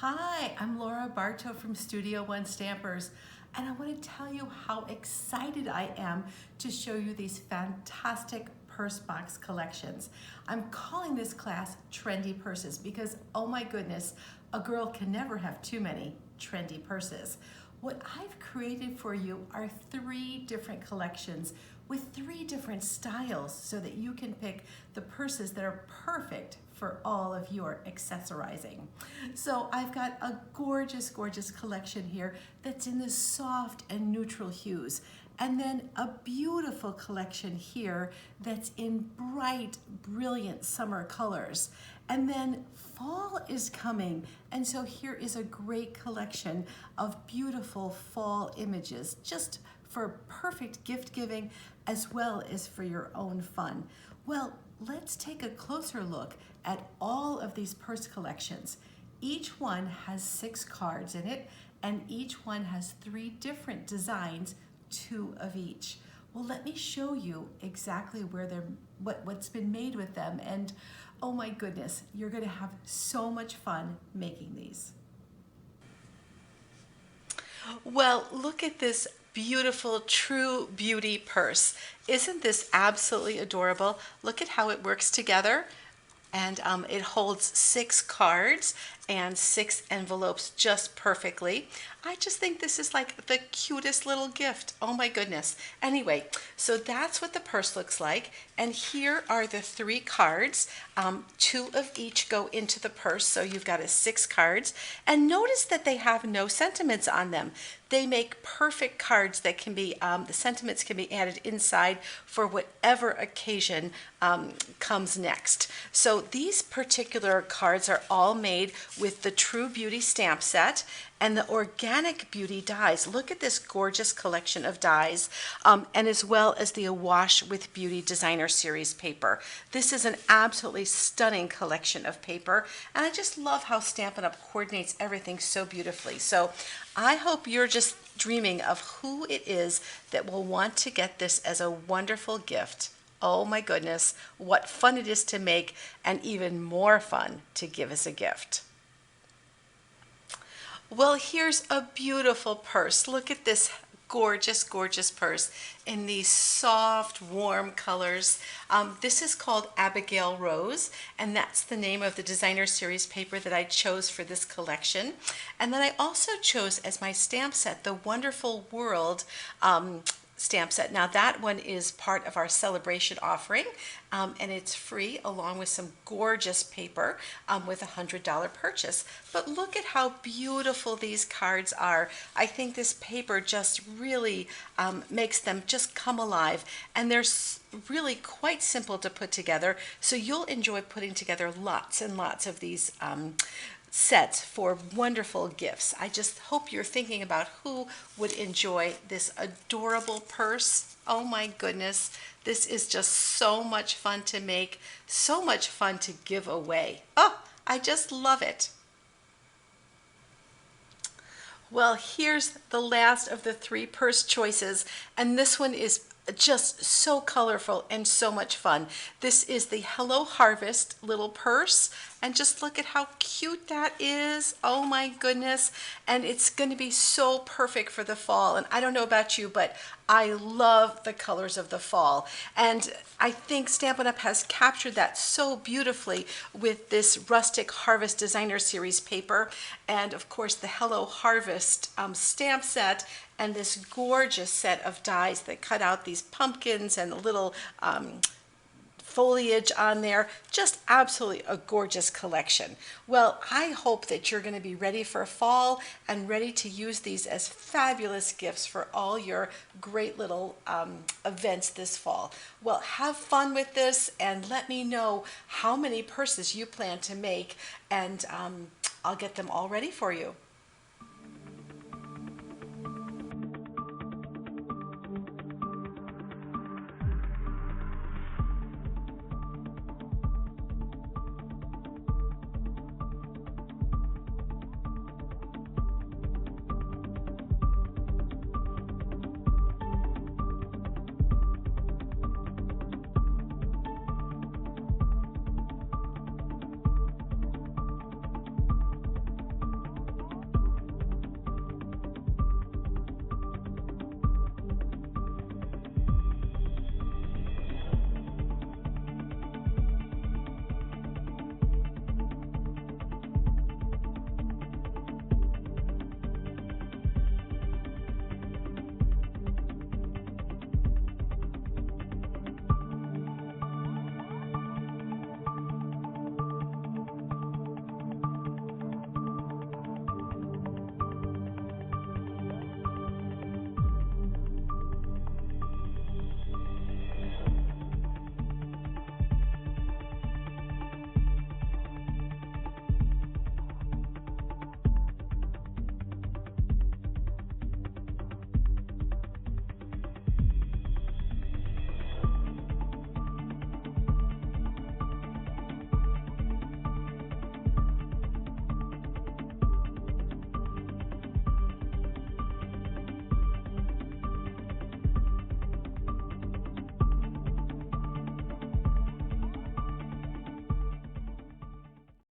Hi, I'm Laura Bartow from Studio One Stampers, and I want to tell you how excited I am to show you these fantastic purse box collections. I'm calling this class Trendy Purses because, oh my goodness, a girl can never have too many trendy purses. What I've created for you are 3 different collections with 3 different styles so that you can pick the purses that are perfect for all of your accessorizing. So I've got a gorgeous, gorgeous collection here that's in the soft and neutral hues. And then a beautiful collection here that's in bright, brilliant summer colors. And then fall is coming, and so here is a great collection of beautiful fall images, just for perfect gift giving as well as for your own fun. Well, let's take a closer look at all of these purse collections. Each one has 6 cards in it, and each one has 3 different designs, 2 of each. Well, let me show you exactly where they're, what's been made with them, and oh my goodness, you're going to have so much fun making these. Well, look at this beautiful True Beauty purse. Isn't this absolutely adorable? Look at how it works together. And it holds 6 cards and 6 envelopes just perfectly. I just think this is like the cutest little gift. Oh my goodness. Anyway, so that's what the purse looks like. And here are the 3 cards. 2 of each go into the purse, so you've got 6 cards. And notice that they have no sentiments on them. They make perfect cards that can be, the sentiments can be added inside for whatever occasion comes next. So these particular cards are all made with the True Beauty stamp set and the Organic Beauty dies. Look at this gorgeous collection of dies, and as well as the Awash with Beauty Designer Series paper. This is an absolutely stunning collection of paper, and I just love how Stampin' Up! Coordinates everything so beautifully. So I hope you're just dreaming of who it is that will want to get this as a wonderful gift. Oh my goodness, what fun it is to make, and even more fun to give as a gift. Well, here's a beautiful purse. Look at this gorgeous, gorgeous purse in these soft, warm colors. This is called Abigail Rose, and that's the name of the Designer Series paper that I chose for this collection. And then I also chose as my stamp set the Wonderful World stamp set. Now that one is part of our Sale-a-bration offering, and it's free along with some gorgeous paper with a $100 purchase. But look at how beautiful these cards are. I think this paper just really makes them just come alive, and they're really quite simple to put together, so you'll enjoy putting together lots and lots of these sets for wonderful gifts. I just hope you're thinking about who would enjoy this adorable purse. Oh my goodness, this is just so much fun to make, so much fun to give away. Oh, I just love it. Well, here's the last of the 3 purse choices, and this one is just so colorful and so much fun. This is the Hello Harvest little purse, and just look at how cute that is. Oh my goodness. And it's going to be so perfect for the fall. And I don't know about you, but I love the colors of the fall. And I think Stampin' Up! Has captured that so beautifully with this Rustic Harvest Designer Series paper, and of course the Hello Harvest stamp set, and this gorgeous set of dies that cut out these pumpkins and the little foliage on there. Just absolutely a gorgeous collection. Well, I hope that you're going to be ready for fall and ready to use these as fabulous gifts for all your great little events this fall. Well, have fun with this and let me know how many purses you plan to make, and I'll get them all ready for you.